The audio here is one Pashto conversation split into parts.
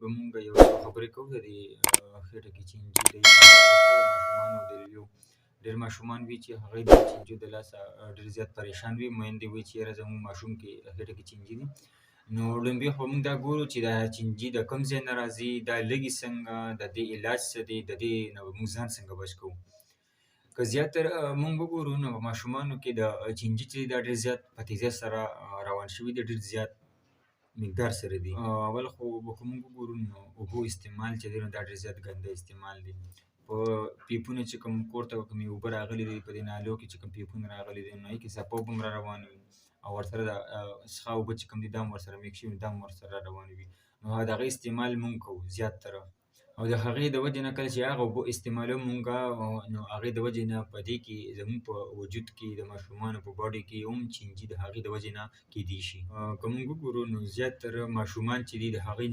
به مونږ یو څه خبرې کوو د دې خېټه کې چینجي دی په حواله سره د ماشومانو د لیو. ډېر ماشومان وي چې هغوی د چینجیو د لاسه ډېر زیات پریشان وي، میندې وایي چې یاره زموږ ماشوم کې خېټه کې چینجي دي. نو لومبې خو مونږ دا ګورو چې دا چینجي د کوم ځای نه راځي، دا لږي څنګه، د دې علاج څه دی، د دې نه به مونږ ځان څنګه بچ کوو. که زیاتره مونږ وګورو نو په ماشومانو کې د چینجي چې دی دا ډېر زیات په تیزۍ سره روان شوي دي، ډېر زیات مقدار سره دي. اول خو که مونږ وګورو نو اوبو استعمال چې دی نو دا ډېر زیات ګنده استعمال دی. په پیپونه چې کوم کور ته کومې اوبه راغلي دي، په دې نالو کې چې کوم پیپونه راغلي دي نو هغې کې څپه هم را روانه وي او ورسره د څښاک اوبه چې کوم دي دا هم ورسره میکس شوي دا هم ورسره را روانې وي. نو د هغې استعمال مونږ کوو زیاتره، او د هغې د وجې نه کله چې هغه اوبه استعمالوو مونږ نو هغې د وجې نه په دې کې زموږ په وجود کې د ماشومانو په باډي کې هم چینجي د هغې د وجې نه کیدی شي. که مونږ وګورو نو زیاتره ماشومان چې دي د هغوی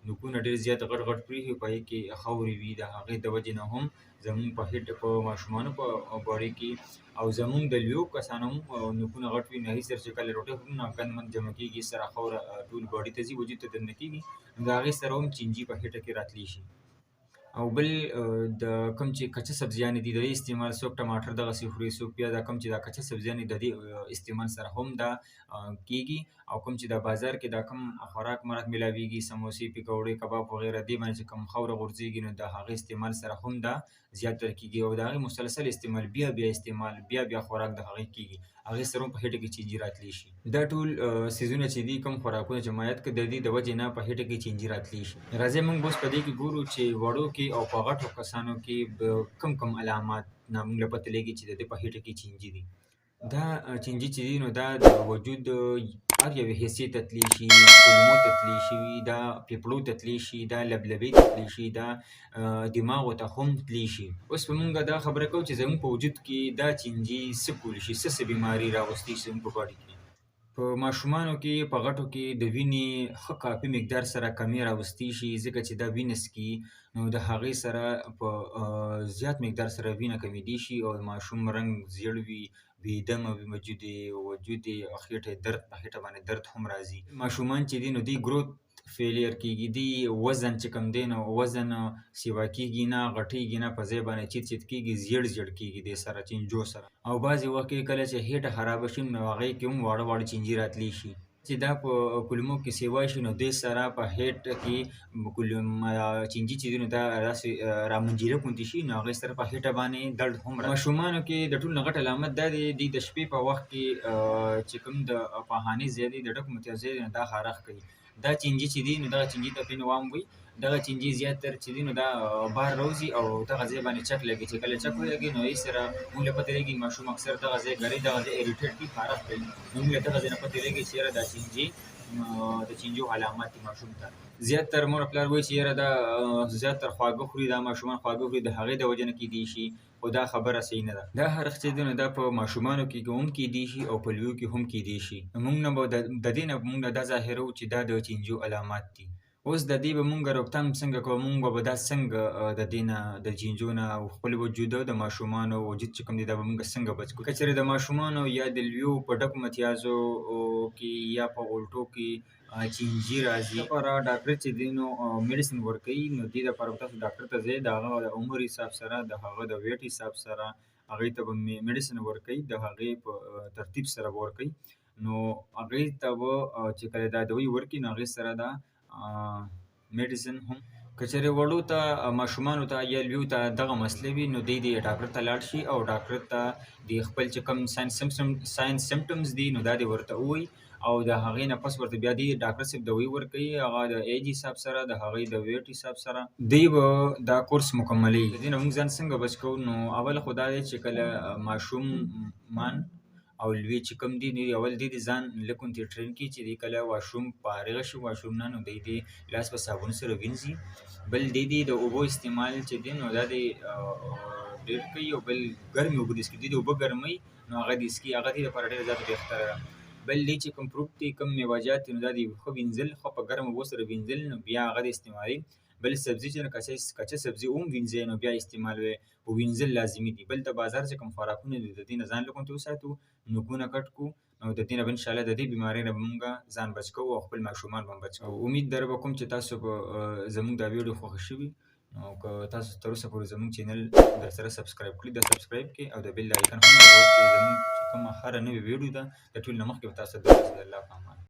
نوکونه ډېر زیات غټ غټ پرېښي، په هغې کې خاورې وي، د هغې د وجې نه هم زموږ په ماشومانو په باډي کې او زموږ د لویو کسانو هم نوکونه غټ وي، نو هغې سره چې کله ډوډۍ خورو نو ګند مند جمع کېږي، سره خاوره ټول باډي ته ځي، وجود ته دننه کېږي، نو د هغې سره هم چینجي په خېټه کې راتلی شي. او بل د کوم چې کچه سبزیانې دي د دې استعمال څوک ټماټر دغسې خوري، څوک بیا دا کوم چې دا کچه سبزیانې د دې استعمال سره هم دا کېږي. او کوم چې دا بازار کې دا کوم خوراک مرک میلاویږي، سموسې، پکوړې، کباب وغیره، دې باندې چې کوم خاوره غورځېږي نو د هغې استعمال سره هم دا زیاتره کېږي او د هغې مسلسل استعمال بیا خوراک د هغې کېږي، هغې سره هم په خېټه کې چینجي راتلی شي. دا ټول څیزونه چې دي کوم خوراکونه چې ما یاد کړه د دې د وجې نه په خېټه کې چینجي راتلی شي. راځئ مونږ اوس په دې کې ګورو چې وړو کې او په غټو کسانو کې کوم علامات نه مونږ له پته لګي چې د دې په خېټه کې چینجي دي. دا چینجي چې دي نو دا د وجود هر یوې حصې ته تللی شي، کولمو ته تللی شي، دا پیپړو ته تللی شي، دا لبلبې ته تللی شي، دا دماغو ته هم تللی شي. اوس به مونږ دا خبره کوو چې زموږ په وجود کې دا چینجي څه کولی شي، څه بیماري راوستی شي زموږ په باډي کې. په ماشومانو کې په غټو کې د وینې ښه کافي مقدار سره کمې راوستی شي، ځکه چې دا وینه څکي نو د هغې سره په زیات مقدار سره وینه کمیدی شي او د ماشوم رنګ زیړ وي، بېدمه وي وجود یې، خېټه باندې درد هم راځي. ماشومان چې دي نو دوی ګروت فیلیر کېږي، دوی وزن چې کوم دی نو وزن سیوا کېږي نه، غټېږي نه، په ځای باندې چیت کېږي، زیړ کېږي دې سره چینجو سره. او بعضې وخت کې کله چې خېټه خرابه شي نو هغې کې هم واړه چینجي راتلی شي چې دا په کولمو کې سیوا شي نو دې سره په خېټه کې چینجي چې دي نو دا داسې رامنجیره غوندې شي نو هغې سره په خېټه باندې درد هم راځي. ماشومانو کې د ټولو نه غټ علامت دا دی دوی د شپې په وخت کې چې کوم د پاخانې ځای دی د ډکو متیو ځای دی نو دا خارښ کوي. دا چینجي چې دي نو دغه چینجي ته پینوام وایي. دغه چینجي زیاتره چې دي نو دا بار راوځي او دغه ځای باندې چک لګي، چې کله چک ولګي نو هغې سره مونږ له پته لګي ماشوم اکثر دغه ځای ګري، دغه ځای اریټیټ وي، خارښ کوي، نو مونږ له دغه ځای نه پته لګي چې یاره دا چینجي د چینجو علامات دي ماشوم ته. زیاتره مور او پلار وایي چې یاره دا زیاتره خواږه خوري، دا ماشومان خواږه خوري، د هغې د وجې نه کیدی شي، خو دا خبره صحیح نه ده. دا خارښ چې دی نو دا په ماشومانو کې هم کیدی شي او په لویو کې هم کیدی شي. مونږ نه به د دې نه مونږ دا ظاهروو چې دا د چینجو علامات دي. اوس د دې به مونږ روکتام څنګه کوو، مونږ به دا څنګه د دې نه د چینجو نه خپل وجود او د ماشومانو وجود چې کوم دی دا به مونږ څنګه بچ کړو. که چېرې د ماشومانو یا د لویو په ډکو متیازو کې یا په غوټو کې چینجي راځي لپاره ډاکټر چې دی نو میډیسن ورکوي، نو دې دپاره به تاسو ډاکټر ته ځئ، د هغه د عمر حساب سره، د هغه د ویټ حساب سره هغې ته به میډیسن ورکوي، د هغې په ترتیب سره به ورکوي. نو هغې ته به چې کله دا دوایي ورکړي نو هغې سره دا میډیسن هم. که چېرې وړو ته ماشومانو ته یا لویو ته دغه مسلې وي نو دی ډاکټر ته لاړ شي او ډاکټر ته د خپل چې کوم ساینس سمپټمز دي نو دا دې ورته ووایي او د هغې نه پس ورته بیا دی ډاکټر صاحب دوایي ورکوي، هغه د ایج حساب سره، د هغې د ویټ حساب سره دی به دا کورس مکملوي. د دې نه مونږ ځان څنګه بچ کوو، نو اول خو دا دی چې کله ماشومان او لوی چې کوم دي اول دی ځان لږ غوندې ټرین کړي چې دی کله واشروم فارغه شي واشروم نه نو دی لاس په صابون سره وینځي. بل دی د اوبو استعمال چې دی نو دا دی ډېر کوي او بل ګرمې اوبه دې څکي، دی د اوبه ګرموي نو هغه دې څکي، هغه دې لپاره ډېره زیاته بهتره ده. بل دی چې کوم فروټ دي کوم میوه‌جات دي نو دا دې ښه وینځل، ښه په ګرمو اوبو سره وینځل نو بیا هغه دې استعمالوي. بل سبزي چې کچه سبزي هم وینځئ نو بیا استعمالوي، خو وینځل لازمي دي. بل د بازار چې کوم خوراکونه دي د دې نه ځان لږ غوندې وساتو، نوکونه کټ کړو، نو د دې نه به انشاءالله د دې بیمارۍ نه به مونږ ځان بچ کوو او خپل ماشومان به هم بچ کوو. امید در به کوم چې تاسو به زموږ دا ویډیو خوښه شوي نو که تاسو تر اوسه پورې زموږ چینل درسره سبسکرایب کړي دا سبسکرایب کړئ او د بیل د آیکن هم وکړئ، زموږ چې کومه هره نوې ویډیو ده د ټولو نه مخکې به تاسو ته دررسي. د الله په امان.